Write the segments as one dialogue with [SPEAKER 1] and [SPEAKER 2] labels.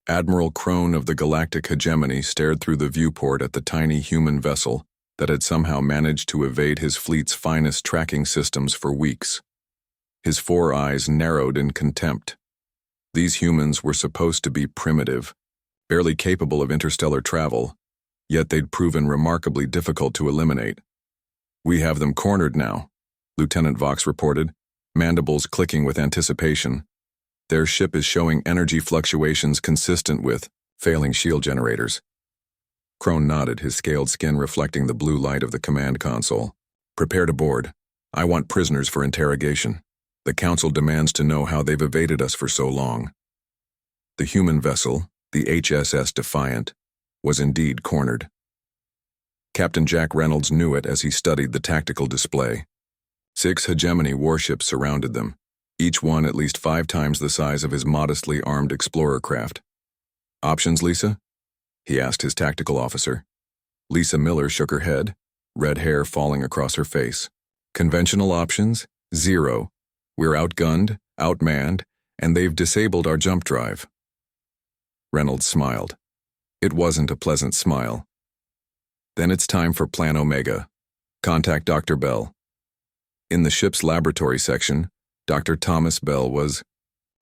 [SPEAKER 1] Admiral Crone of the Galactic Hegemony stared through the viewport at the tiny human vessel that had somehow managed to evade his fleet's finest tracking systems for weeks. His 4 eyes narrowed in contempt. These humans were supposed to be primitive, barely capable of interstellar travel, yet they'd proven remarkably difficult to eliminate. "We have them cornered now," Lieutenant Vox reported, mandibles clicking with anticipation. "Their ship is showing energy fluctuations consistent with failing shield generators." Crone nodded, his scaled skin reflecting the blue light of the command console. "Prepare to board. I want prisoners for interrogation. The Council demands to know how they've evaded us for so long." The human vessel, the HSS Defiant, was indeed cornered. Captain Jack Reynolds knew it as he studied the tactical display. 6 hegemony warships surrounded them, each one at least 5 times the size of his modestly armed explorer craft. "Options, Lisa?" he asked his tactical officer. Lisa Miller shook her head, red hair falling across her face. "Conventional options? 0. We're outgunned, outmanned, and they've disabled our jump drive." Reynolds smiled. It wasn't a pleasant smile. "Then it's time for Plan Omega. Contact Dr. Bell." In the ship's laboratory section, Dr. Thomas Bell was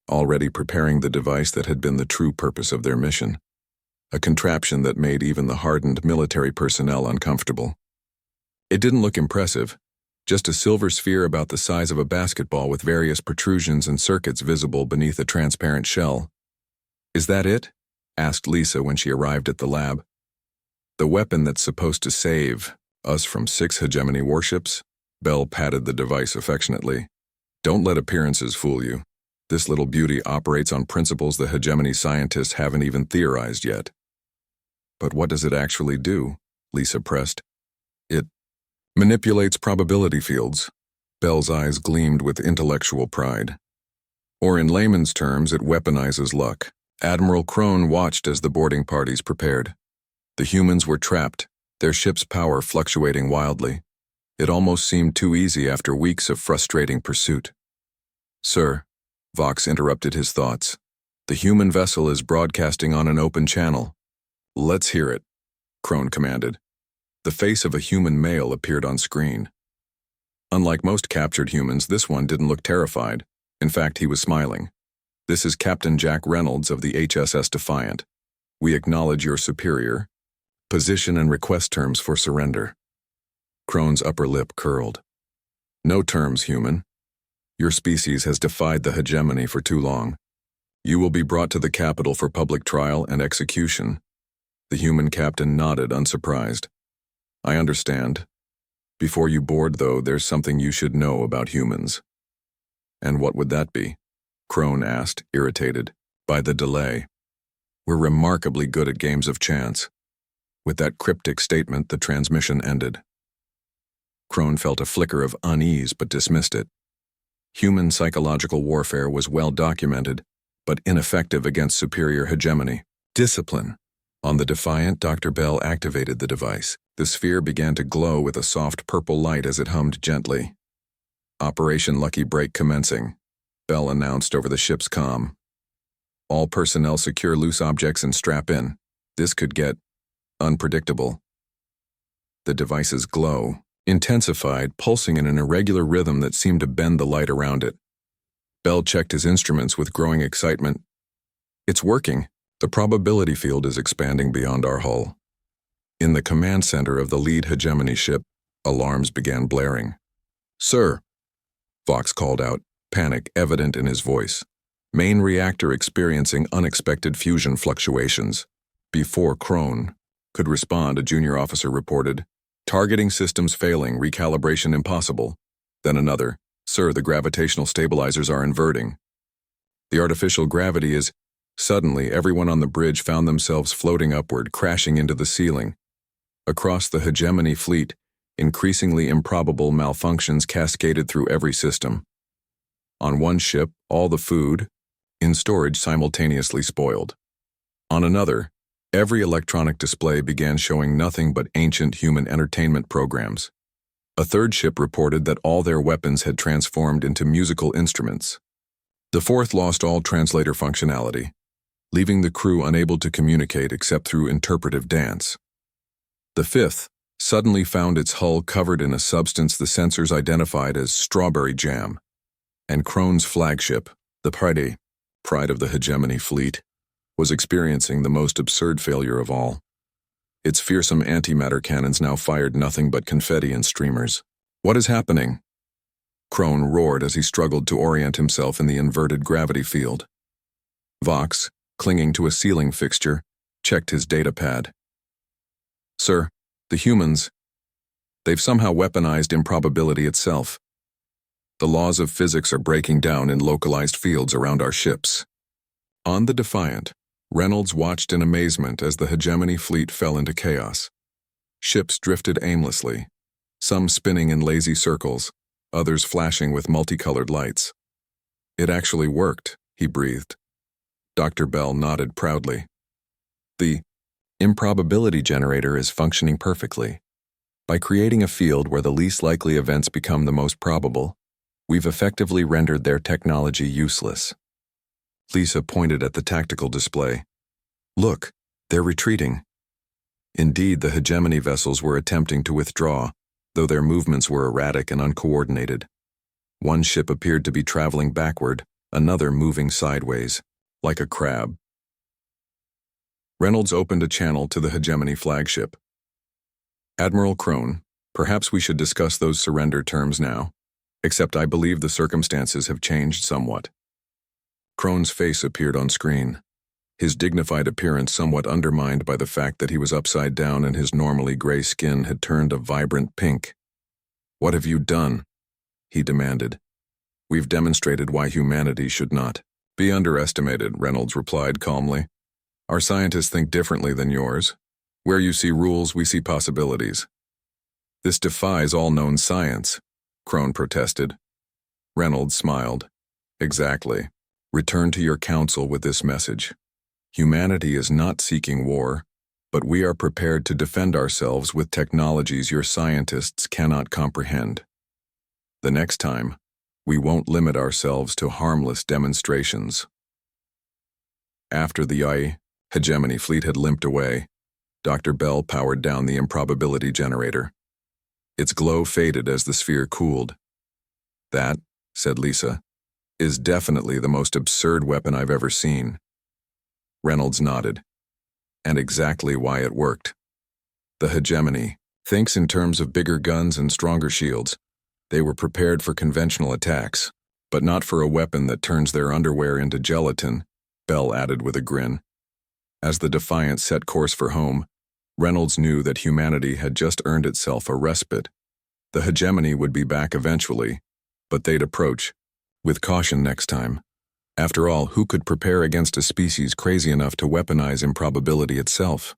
[SPEAKER 1] already preparing the device that had been the true purpose of their mission, a contraption that made even the hardened military personnel uncomfortable. It didn't look impressive, just a silver sphere about the size of a basketball with various protrusions and circuits visible beneath a transparent shell. "Is that it?" asked Lisa when she arrived at the lab. "The weapon that's supposed to save us from 6 hegemony warships?" Bell patted the device affectionately. "Don't let appearances fool you. This little beauty operates on principles the hegemony scientists haven't even theorized yet." "But what does it actually do?" Lisa pressed. "It manipulates probability fields." Bell's eyes gleamed with intellectual pride. "Or in layman's terms, it weaponizes luck." Admiral Crone watched as the boarding parties prepared. The humans were trapped, their ship's power fluctuating wildly. It almost seemed too easy after weeks of frustrating pursuit. "Sir," Vox interrupted his thoughts, "the human vessel is broadcasting on an open channel." "Let's hear it," Crone commanded. The face of a human male appeared on screen. Unlike most captured humans, this one didn't look terrified. In fact, he was smiling. "This is Captain Jack Reynolds of the HSS Defiant. We acknowledge your superior. Position and request terms for surrender." Crone's upper lip curled. "No terms, human. Your species has defied the hegemony for too long. You will be brought to the capital for public trial and execution." The human captain nodded, unsurprised. "I understand. Before you board, though, there's something you should know about humans." "And what would that be?" Crone asked, irritated by the delay. "We're remarkably good at games of chance." With that cryptic statement, the transmission ended. Crone felt a flicker of unease but dismissed it. Human psychological warfare was well documented, but ineffective against superior hegemony. "Discipline." On the Defiant, Dr. Bell activated the device. The sphere began to glow with a soft purple light as it hummed gently. "Operation Lucky Break commencing," Bell announced over the ship's comm. "All personnel secure loose objects and strap in. This could get unpredictable." The device's glow intensified, pulsing in an irregular rhythm that seemed to bend the light around it. Bell checked his instruments with growing excitement. "It's working. The probability field is expanding beyond our hull." In the command center of the lead hegemony ship, alarms began blaring. "Sir," Vox called out, panic evident in his voice. "Main reactor experiencing unexpected fusion fluctuations." Before Crone could respond, a junior officer reported, "Targeting systems failing, recalibration impossible." Then another, "Sir, the gravitational stabilizers are inverting. The artificial gravity is—" Suddenly, everyone on the bridge found themselves floating upward, crashing into the ceiling. Across the hegemony fleet, increasingly improbable malfunctions cascaded through every system. On one ship, all the food in storage simultaneously spoiled. On another, every electronic display began showing nothing but ancient human entertainment programs. A third ship reported that all their weapons had transformed into musical instruments. The fourth lost all translator functionality. leaving the crew unable to communicate except through interpretive dance. The fifth suddenly found its hull covered in a substance the sensors identified as strawberry jam, and Krone's flagship, the pride of the hegemony fleet, was experiencing the most absurd failure of all. Its fearsome antimatter cannons now fired nothing but confetti and streamers. "What is happening?" Krone roared as he struggled to orient himself in the inverted gravity field. Vox, clinging to a ceiling fixture, checked his data pad. "Sir, the humans, they've somehow weaponized improbability itself. The laws of physics are breaking down in localized fields around our ships." On the Defiant, Reynolds watched in amazement as the hegemony fleet fell into chaos. Ships drifted aimlessly, some spinning in lazy circles, others flashing with multicolored lights. "It actually worked," he breathed. Dr. Bell nodded proudly. "The improbability generator is functioning perfectly. By creating a field where the least likely events become the most probable, we've effectively rendered their technology useless." Lisa pointed at the tactical display. "Look, they're retreating." Indeed, the hegemony vessels were attempting to withdraw, though their movements were erratic and uncoordinated. One ship appeared to be traveling backward, another moving sideways, like a crab. Reynolds opened a channel to the hegemony flagship. "Admiral Krone, perhaps we should discuss those surrender terms now, except I believe the circumstances have changed somewhat." Krone's face appeared on screen, his dignified appearance somewhat undermined by the fact that he was upside down and his normally gray skin had turned a vibrant pink. "What have you done?" he demanded. "We've demonstrated why humanity should not be underestimated," Reynolds replied calmly. "Our scientists think differently than yours. Where you see rules, we see possibilities." "This defies all known science," Krone protested. Reynolds smiled. "Exactly. Return to your council with this message. Humanity is not seeking war, but we are prepared to defend ourselves with technologies your scientists cannot comprehend. The next time, we won't limit ourselves to harmless demonstrations." After the hegemony fleet had limped away, Dr. Bell powered down the improbability generator. Its glow faded as the sphere cooled. "That," said Lisa, "is definitely the most absurd weapon I've ever seen." Reynolds nodded. "And exactly why it worked. The hegemony thinks in terms of bigger guns and stronger shields. They were prepared for conventional attacks, but not for a weapon that turns their underwear into gelatin," Bell added with a grin. As the Defiant set course for home, Reynolds knew that humanity had just earned itself a respite. The hegemony would be back eventually, but they'd approach with caution next time. After all, who could prepare against a species crazy enough to weaponize improbability itself?